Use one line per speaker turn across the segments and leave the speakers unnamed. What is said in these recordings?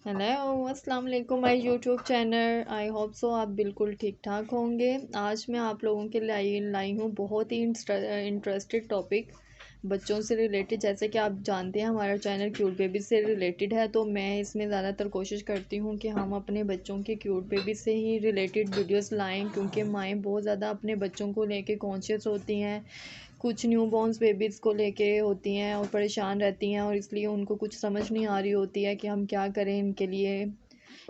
Hello अस्सलाम वालेकुम my YouTube channel. I hope so आप बिल्कुल ठीक ठाक होंगे। आज मैं आप लोगों के लिए लाई हूँ बहुत ही इंटरेस्टेड टॉपिक बच्चों से रिलेटेड। जैसे कि आप जानते हैं हमारा चैनल क्यूट बेबी से रिलेटेड है, तो मैं इसमें ज़्यादातर कोशिश करती हूँ कि हम अपने बच्चों के क्यूट बेबी से ही रिलेटेड वीडियोस लाएं, क्योंकि माएँ बहुत ज़्यादा अपने बच्चों को लेके कॉन्शियस होती हैं। कुछ न्यू बॉर्न्स बेबीज़ को लेके होती हैं और परेशान रहती हैं, और इसलिए उनको कुछ समझ नहीं आ रही होती है कि हम क्या करें इनके लिए,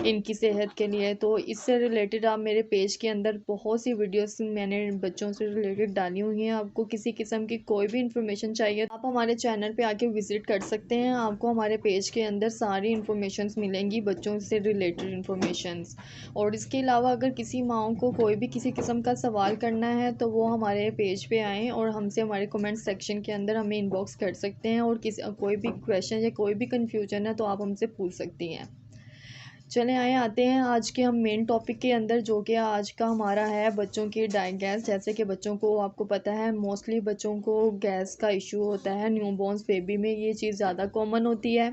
इनकी सेहत के लिए। तो इससे रिलेटेड आप मेरे पेज के अंदर बहुत सी वीडियोस मैंने बच्चों से रिलेटेड डाली हुई हैं। आपको किसी किस्म की कोई भी इंफॉर्मेशन चाहिए आप हमारे चैनल पे आके विजिट कर सकते हैं। आपको हमारे पेज के अंदर सारी इंफॉर्मेशंस मिलेंगी, बच्चों से रिलेटेड इंफॉर्मेशंस। और इसके अलावा अगर किसी माओ को कोई भी किसी किस्म का सवाल करना है तो वो हमारे पेज पे आएँ और हमसे हमारे कमेंट सेक्शन के अंदर हमें इनबॉक्स कर सकते हैं, और किसी कोई भी क्वेश्चन या कोई भी कन्फ्यूजन है तो आप हमसे पूछ सकती हैं। चले आए आते हैं आज के हम मेन टॉपिक के अंदर, जो कि आज का हमारा है बच्चों की गैस। जैसे कि बच्चों को आपको पता है मोस्टली बच्चों को गैस का इशू होता है। न्यूबॉर्न्स बेबी में ये चीज़ ज़्यादा कॉमन होती है,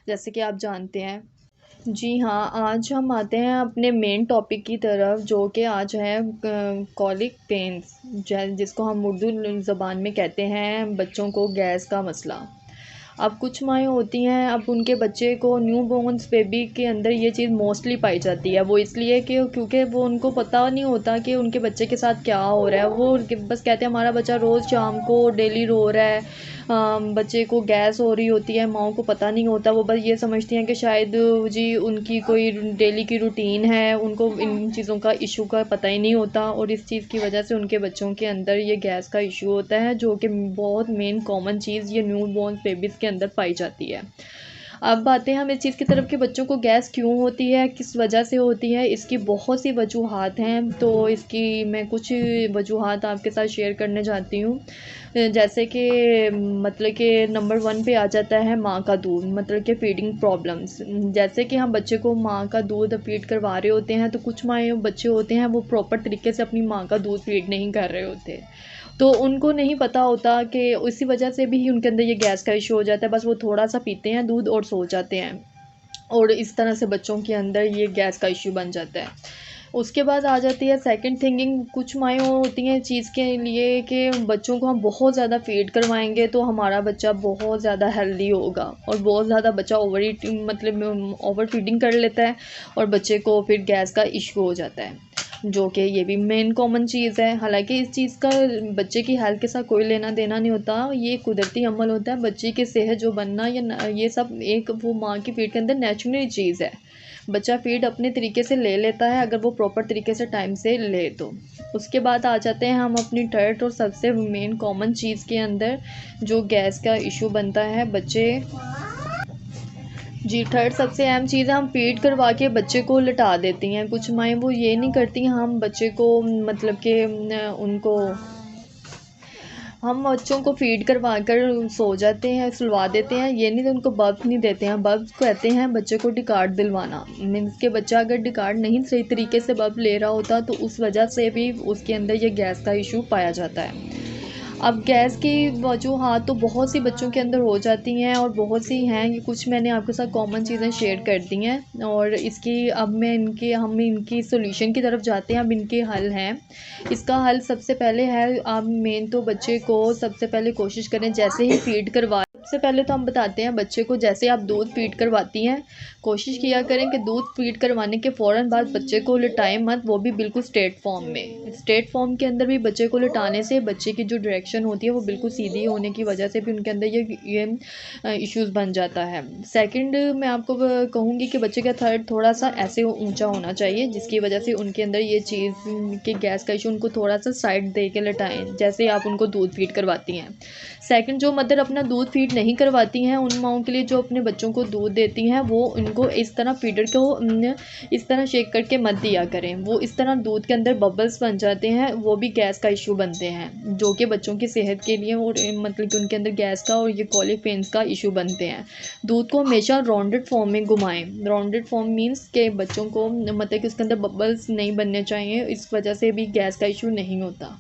जैसे कि आप जानते हैं। जी हाँ, आज हम आते हैं अपने मेन टॉपिक की तरफ, जो कि आज है कॉलिक पेन्स, जिसको हम उर्दू ज़बान में कहते हैं बच्चों को गैस का मसला। अब कुछ माएँ होती हैं, अब उनके बच्चे को न्यू बॉर्न्स बेबी के अंदर ये चीज़ मोस्टली पाई जाती है। वो इसलिए कि क्योंकि वो उनको पता नहीं होता कि उनके बच्चे के साथ क्या हो रहा है। वो बस कहते हैं हमारा बच्चा रोज़ शाम को डेली रो रहा है, बच्चे को गैस हो रही होती है। माओ को पता नहीं होता, वो बस ये समझती हैं कि शायद जी उनकी कोई डेली की रूटीन है, उनको इन चीज़ों का इशू का पता ही नहीं होता, और इस चीज़ की वजह से उनके बच्चों के अंदर ये गैस का इशू होता है, जो कि बहुत मेन कॉमन चीज़ ये न्यू बॉर्न बेबीज़ के अंदर पाई जाती है। अब बातें हम इस चीज़ की तरफ कि बच्चों को गैस क्यों होती है, किस वजह से होती है। इसकी बहुत सी वजूहात हैं, तो इसकी मैं कुछ वजूहात आपके साथ शेयर करने जाती हूँ। जैसे कि मतलब कि नंबर 1 पे आ जाता है माँ का दूध, मतलब कि फ़ीडिंग प्रॉब्लम्स। जैसे कि हम बच्चे को माँ का दूध फ़ीड करवा रहे होते हैं, तो कुछ माँ बच्चे होते हैं वो प्रॉपर तरीके से अपनी माँ का दूध फ़ीड नहीं कर रहे होते, तो उनको नहीं पता होता कि उसी वजह से भी उनके अंदर ये गैस का इशू हो जाता है। बस वो थोड़ा सा पीते हैं दूध और सो जाते हैं, और इस तरह से बच्चों के अंदर ये गैस का इशू बन जाता है। उसके बाद आ जाती है सेकंड थिंकिंग। कुछ माएँ होती हैं चीज़ के लिए कि बच्चों को हम बहुत ज़्यादा फ़ीड करवाएंगे तो हमारा बच्चा बहुत ज़्यादा हेल्दी होगा, और बहुत ज़्यादा बच्चा ओवर ईटिंग मतलब ओवर फीडिंग कर लेता है, और बच्चे को फिर गैस का इशू हो जाता है, जो कि ये भी मेन कॉमन चीज़ है। हालांकि इस चीज़ का बच्चे की हेल्थ के साथ कोई लेना देना नहीं होता, ये कुदरती अमल होता है। बच्चे की सेहत जो बनना ये सब एक वो माँ की पेट के अंदर नेचुरल चीज़ है। बच्चा फीड अपने तरीके से ले लेता है अगर वो प्रॉपर तरीके से टाइम से ले तो। उसके बाद आ जाते हैं हम अपनी थर्ड और सबसे मेन कॉमन चीज़ के अंदर, जो गैस का इशू बनता है बच्चे। जी, थर्ड सबसे अहम चीज़ है हम फ़ीड करवा के बच्चे को लिटा देती हैं। कुछ माएँ वो ये नहीं करती, हम बच्चे को मतलब कि उनको हम बच्चों को फ़ीड करवा कर सो जाते हैं, सुलवा देते हैं। ये नहीं तो उनको बर्फ नहीं देते हैं। बर्फ कहते हैं बच्चे को डिकार्ड दिलवाना। मीन्स के बच्चा अगर डिकार्ड नहीं सही तरीके से बर्फ ले रहा होता तो उस वजह से भी उसके अंदर ये गैस का इशू पाया जाता है। अब गैस की वजूहात तो बहुत सी बच्चों के अंदर हो जाती हैं, और बहुत सी हैं। ये कुछ मैंने आपके साथ कॉमन चीज़ें शेयर कर दी हैं, और इसकी अब मैं हम इनकी सॉल्यूशन की तरफ जाते हैं। अब इनके हल हैं। इसका हल सबसे पहले है, आप मेन तो बच्चे को सबसे पहले कोशिश करें जैसे ही फीड करवा, सबसे पहले तो हम बताते हैं बच्चे को जैसे आप दूध फीड करवाती हैं कोशिश किया करें कि दूध फीड करवाने के फ़ौरन बाद बच्चे को लिटाएं मत, वो भी बिल्कुल स्ट्रेट फॉर्म में। स्ट्रेट फॉर्म के अंदर भी बच्चे को लिटाने से बच्चे की जो डायरेक्शन होती है वो बिल्कुल सीधी होने की वजह से भी उनके अंदर ये इश्यूज़ बन जाता है। सेकंड मैं आपको कहूँगी कि बच्चे का थर्ड थोड़ा सा ऐसे ऊंचा होना चाहिए, जिसकी वजह से उनके अंदर ये चीज़ कि गैस का इशू उनको थोड़ा सा साइड दे के लिटाएं, जैसे आप उनको दूध फीड करवाती हैं। सेकंड, जो मदर अपना दूध फीड नहीं करवाती हैं उन माओं के लिए जो अपने बच्चों को दूध देती हैं, वो इनको इस तरह फीडर को इस तरह शेक करके मत दिया करें। वो इस तरह दूध के अंदर बबल्स बन जाते हैं, वो भी गैस का इशू बनते हैं, जो कि बच्चों की सेहत के लिए और मतलब कि उनके अंदर गैस का और ये कॉलिक पेन्स का इशू बनते हैं। दूध को हमेशा राउंडेड फॉर्म में घुमाएं। राउंडेड फॉर्म मीन्स के बच्चों को मतलब कि उसके अंदर बबल्स नहीं बनने चाहिए, इस वजह से भी गैस का इशू नहीं होता।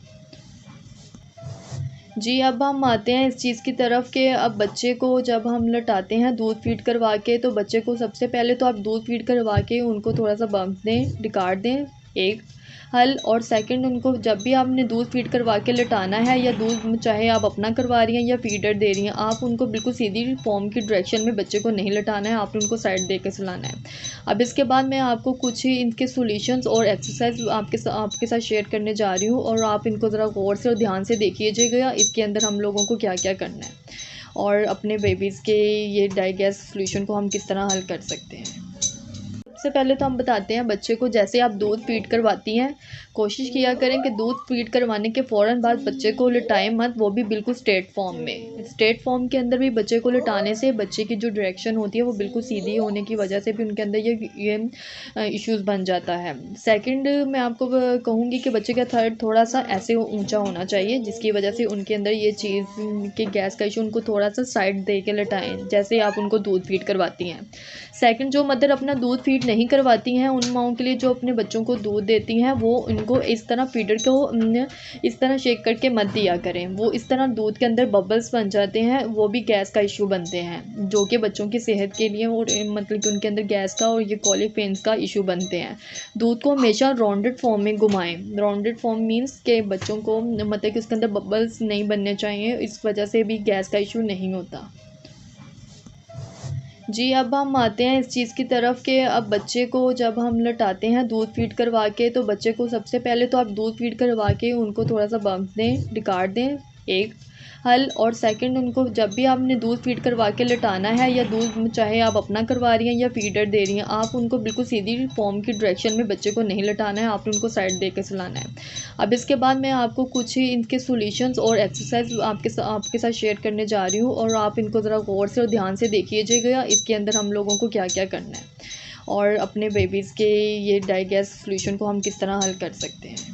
जी, अब हम आते हैं इस चीज़ की तरफ कि अब बच्चे को जब हम लटाते हैं दूध फीड करवा के, तो बच्चे को सबसे पहले तो आप दूध फीड करवा के उनको थोड़ा-सा बम्प दें, डिकार्ड दें, एक हल। और सेकंड, उनको जब भी आपने दूध फीड करवा के लटाना है या दूध चाहे आप अपना करवा रही हैं या फीडर दे रही हैं, आप उनको बिल्कुल सीधी फॉर्म की डायरेक्शन में बच्चे को नहीं लटाना है, आपने उनको साइड दे के चलाना है। अब इसके बाद मैं आपको कुछ ही इनके सॉल्यूशंस और एक्सरसाइज आपके साथ शेयर करने जा रही हूँ, और आप इनको ज़रा गौर से और ध्यान से देखिएगा इसके अंदर हम लोगों को क्या क्या करना है, और अपने बेबीज़ के ये डाइगेस्ट सॉल्यूशन को हम किस तरह हल कर सकते हैं। सबसे पहले तो हम बताते हैं बच्चे को, जैसे आप दूध फीड करवाती हैं, कोशिश किया करें कि दूध फीड करवाने के फ़ौरन बाद बच्चे को लिटाएं मत, वो भी बिल्कुल स्ट्रेट फॉर्म में। स्ट्रेट फॉर्म के अंदर भी बच्चे को लिटाने से बच्चे की जो डायरेक्शन होती है वो बिल्कुल सीधी होने की वजह से भी उनके अंदर ये इश्यूज़ बन जाता है। सेकंड, मैं आपको कहूँगी कि बच्चे का थर्ड थोड़ा सा ऐसे ऊंचा होना चाहिए, जिसकी वजह से उनके अंदर ये चीज़ के गैस का इशू, उनको थोड़ा सा साइड दे के लिटाएँ जैसे आप उनको दूध फीड करवाती हैं। सेकंड, जो मदर अपना दूध फीड नहीं करवाती हैं, उन माओं के लिए जो अपने बच्चों को दूध देती हैं, वो इनको इस तरह फीडर को इस तरह शेक करके मत दिया करें। वो इस तरह दूध के अंदर बबल्स बन जाते हैं, वो भी गैस का इशू बनते हैं, जो कि बच्चों की सेहत के लिए और मतलब कि उनके अंदर गैस का और ये कॉलिक पेन्स का इशू बनते हैं। दूध को हमेशा राउंडेड फॉर्म में घुमाएं। राउंडेड फॉर्म मीन्स के बच्चों को मतलब कि उसके अंदर बबल्स नहीं बनने चाहिए, इस वजह से भी गैस का इशू नहीं होता। जी, अब हम आते हैं इस चीज़ की तरफ कि अब बच्चे को जब हम लटाते हैं दूध फीड करवा के, तो बच्चे को सबसे पहले तो आप दूध फीड करवा के उनको थोड़ा-सा बम्प दें, डिकार्ड दें, एक हल। और सेकंड, उनको जब भी आपने दूध फीड करवा के लटाना है या दूध चाहे आप अपना करवा रही हैं या फीडर दे रही हैं, आप उनको बिल्कुल सीधी फॉर्म की डायरेक्शन में बच्चे को नहीं लटाना है, आपने उनको साइड दे के चलाना है। अब इसके बाद मैं आपको कुछ ही इनके सॉल्यूशंस और एक्सरसाइज आपके साथ शेयर करने जा रही हूँ, और आप इनको ज़रा गौर से और ध्यान से देखिएगा इसके अंदर हम लोगों को क्या क्या करना है, और अपने बेबीज़ के ये डाइगेस्ट सॉल्यूशन को हम किस तरह हल कर सकते हैं।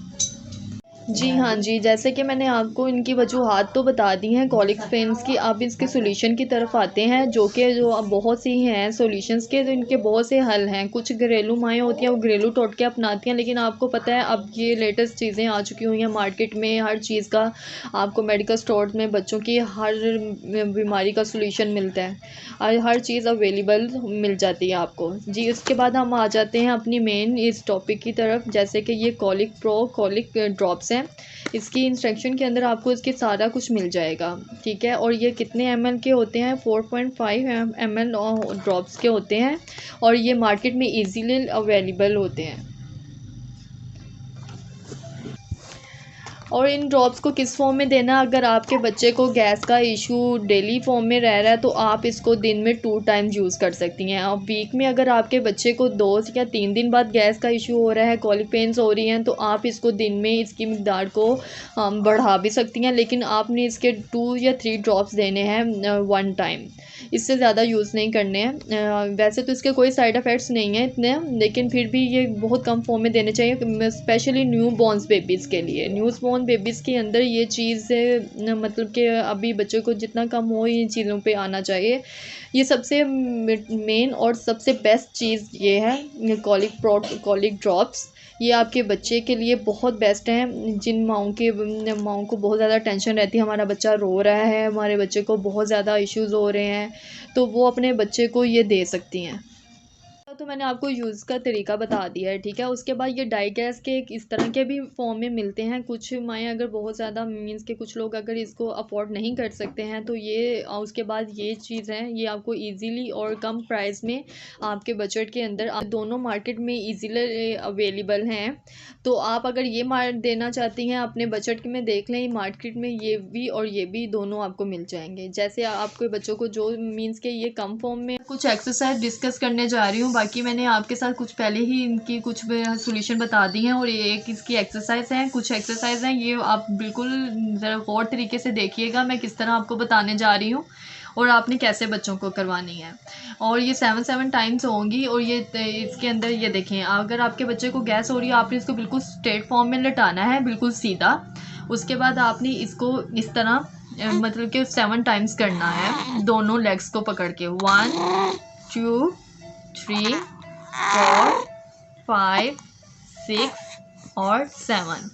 जी हाँ जी, जैसे कि मैंने आपको इनकी वजूहात तो बता दी हैं कॉलिक पेन्स की। अब इसके सॉल्यूशन की तरफ आते हैं, जो अब बहुत सी हैं सॉल्यूशंस के, तो इनके बहुत से हल हैं। कुछ घरेलू माएँ होती हैं, वो घरेलू टोटके अपनाती हैं, लेकिन आपको पता है अब ये लेटेस्ट चीज़ें आ चुकी हुई हैं मार्केट में। हर चीज़ का आपको मेडिकल स्टोर में बच्चों की हर बीमारी का सॉल्यूशन मिलता है, हर चीज़ अवेलेबल मिल जाती है आपको। जी, उसके बाद हम आ जाते हैं अपनी मेन इस टॉपिक की तरफ, जैसे कि ये कॉलिक ड्रॉप्स हैं। इसकी इंस्ट्रक्शन के अंदर आपको इसके सारा कुछ मिल जाएगा, ठीक है। और ये कितने ml के होते हैं, 4.5 ml ड्रॉप्स के होते हैं, और ये मार्केट में इजीली अवेलेबल होते हैं। और इन ड्रॉप्स को किस फॉर्म में देना, अगर आपके बच्चे को गैस का इशू डेली फॉर्म में रह रहा है, तो आप इसको दिन में 2 टाइम्स यूज़ कर सकती हैं। अब वीक में अगर आपके बच्चे को 2 या 3 दिन बाद गैस का इशू हो रहा है, कॉलिक पेन्स हो रही हैं, तो आप इसको दिन में इसकी मिकदार को बढ़ा भी सकती हैं, लेकिन आपने इसके 2 या 3 ड्रॉप्स देने हैं 1 टाइम, इससे ज़्यादा यूज़ नहीं करने हैं। वैसे तो इसके कोई साइड इफ़ेक्ट्स नहीं हैं इतने, लेकिन फिर भी ये बहुत कम फॉर्म में देने चाहिए, स्पेशली न्यू बॉर्न्स बेबीज़ के लिए। न्यू बॉर्न बेबीज़ के अंदर ये चीज़ मतलब कि अभी बच्चों को जितना कम हो इन चीज़ों पे आना चाहिए। ये सबसे मेन और सबसे बेस्ट चीज़ ये है कॉलिक ड्रॉप्स। ये आपके बच्चे के लिए बहुत बेस्ट हैं। जिन माओं को बहुत ज़्यादा टेंशन रहती है, हमारा बच्चा रो रहा है, हमारे बच्चे को बहुत ज़्यादा इश्यूज़ हो रहे हैं, तो वो अपने बच्चे को ये दे सकती हैं। तो मैंने आपको यूज़ का तरीका बता दिया है, ठीक है। उसके बाद ये डाई गैस के इस तरह के भी फॉर्म में मिलते हैं। कुछ माएँ अगर बहुत ज़्यादा मीन्स के कुछ लोग अगर इसको अफोर्ड नहीं कर सकते हैं, तो ये उसके बाद ये चीज़ है, ये आपको इजीली और कम प्राइस में आपके बजट के अंदर दोनों मार्केट में इजीली अवेलेबल हैं। तो आप अगर ये देना चाहती हैं अपने बजट में, देख लें मार्केट में ये भी और ये भी दोनों आपको मिल जाएंगे। जैसे आपके बच्चों को जो मीन्स के ये कम फॉर्म में कुछ एक्सरसाइज डिस्कस करने जा रही हूँ, बाकी मैंने आपके साथ कुछ पहले ही इनकी कुछ सॉल्यूशन बता दी हैं, और ये एक इसकी एक्सरसाइज है, कुछ एक्सरसाइज हैं, ये आप बिल्कुल ज़रा गौर तरीके से देखिएगा मैं किस तरह आपको बताने जा रही हूँ, और आपने कैसे बच्चों को करवानी है। और ये 7 टाइम्स होंगी, और ये इसके अंदर ये देखें, अगर आपके बच्चे को गैस हो रही है, आपने इसको बिल्कुल स्ट्रेट फॉर्म में लटाना है, बिल्कुल सीधा। उसके बाद आपने इसको इस तरह मतलब कि 7 टाइम्स करना है, दोनों लेग्स को पकड़ के। 1 2 3 4 5 6 और 7।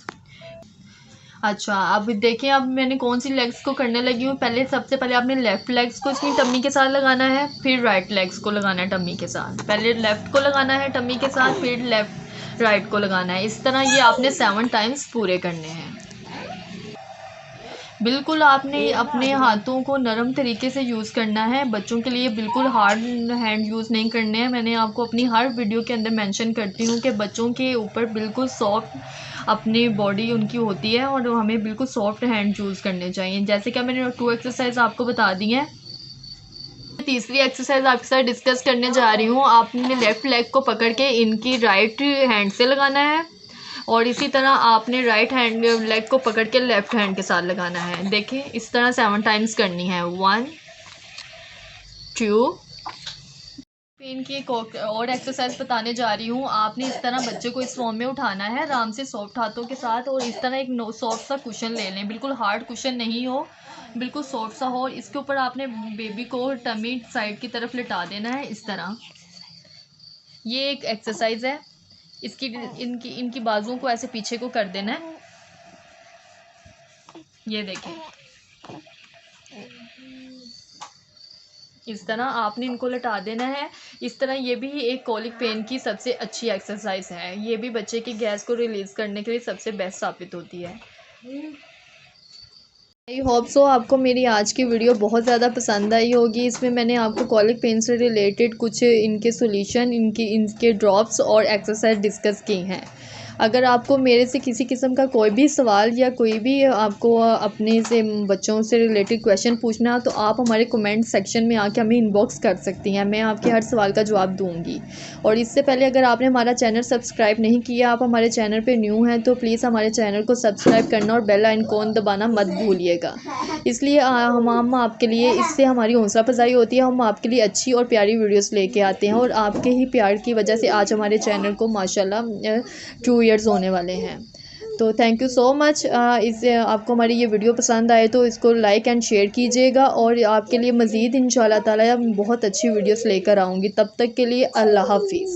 अच्छा, अब देखिए अब मैंने कौन सी लेग्स को करने लगी हूँ। सबसे पहले आपने लेफ़्ट लेग्स को इसमें टम्मी के साथ लगाना है, फिर राइट लेग्स को लगाना है टम्मी के साथ। पहले लेफ़्ट को लगाना है टम्मी के साथ, फिर राइट को लगाना है। इस तरह ये आपने 7 टाइम्स पूरे करने हैं। बिल्कुल आपने अपने हाथों को नरम तरीके से यूज़ करना है। बच्चों के लिए बिल्कुल हार्ड हैंड यूज़ नहीं करने हैं। मैंने आपको अपनी हर वीडियो के अंदर मेंशन करती हूँ कि बच्चों के ऊपर बिल्कुल सॉफ्ट अपनी बॉडी उनकी होती है और हमें बिल्कुल सॉफ्ट हैंड यूज़ करने चाहिए। जैसे कि मैंने 2 एक्सरसाइज आपको बता दी हैं। तीसरी एक्सरसाइज आपके साथ डिस्कस करने जा रही हूँ। आपने लेफ़्ट लेग को पकड़ के इनकी राइट हैंड से लगाना है और इसी तरह आपने राइट हैंड लेग को पकड़ के लेफ़्ट हैंड के साथ लगाना है। देखिए इस तरह 7 टाइम्स करनी है। 1 2। इनकी एक और एक्सरसाइज बताने जा रही हूँ। आपने इस तरह बच्चे को इस फॉर्म में उठाना है आराम से सॉफ्ट हाथों के साथ और इस तरह एक सॉफ्ट सा कुशन ले लें। बिल्कुल हार्ड कुशन नहीं हो, बिल्कुल सॉफ्ट सा हो। इसके ऊपर आपने बेबी को टमी साइड की तरफ लिटा देना है इस तरह। ये एक एक्सरसाइज है। इनकी बाजुओं को ऐसे पीछे को कर देना है। ये देखें इस तरह आपने इनको लटा देना है। इस तरह ये भी एक कॉलिक पेन की सबसे अच्छी एक्सरसाइज है। ये भी बच्चे की गैस को रिलीज़ करने के लिए सबसे बेस्ट साबित होती है। आई होप सो आपको मेरी आज की वीडियो बहुत ज़्यादा पसंद आई होगी। इसमें मैंने आपको कॉलिक पेन से रिलेटेड कुछ इनके सॉल्यूशन, इनके ड्रॉप्स और एक्सरसाइज डिस्कस की हैं। अगर आपको मेरे से किसी किस्म का कोई भी सवाल या कोई भी आपको अपने से बच्चों से रिलेटेड क्वेश्चन पूछना है तो आप हमारे कमेंट सेक्शन में आके हमें इनबॉक्स कर सकती हैं। मैं आपके हर सवाल का जवाब दूंगी। और इससे पहले अगर आपने हमारा चैनल सब्सक्राइब नहीं किया, आप हमारे चैनल पे न्यू हैं तो प्लीज़ हमारे चैनल को सब्सक्राइब करना और बेल आइकन दबाना मत भूलिएगा। इसलिए हम आपके लिए, इससे हमारी हौसला अफजाई होती है। हम आपके लिए अच्छी और प्यारी वीडियोस लेके आते हैं और आपके ही प्यार की वजह से आज हमारे चैनल को माशाल्लाह 2 इयर्स होने वाले हैं। तो थैंक यू सो मच। इससे आपको हमारी ये वीडियो पसंद आए तो इसको लाइक एंड शेयर कीजिएगा और आपके लिए मज़ीद इंशाल्लाह ताला बहुत अच्छी वीडियोस लेकर आऊँगी। तब तक के लिए अल्लाह हाफिज़।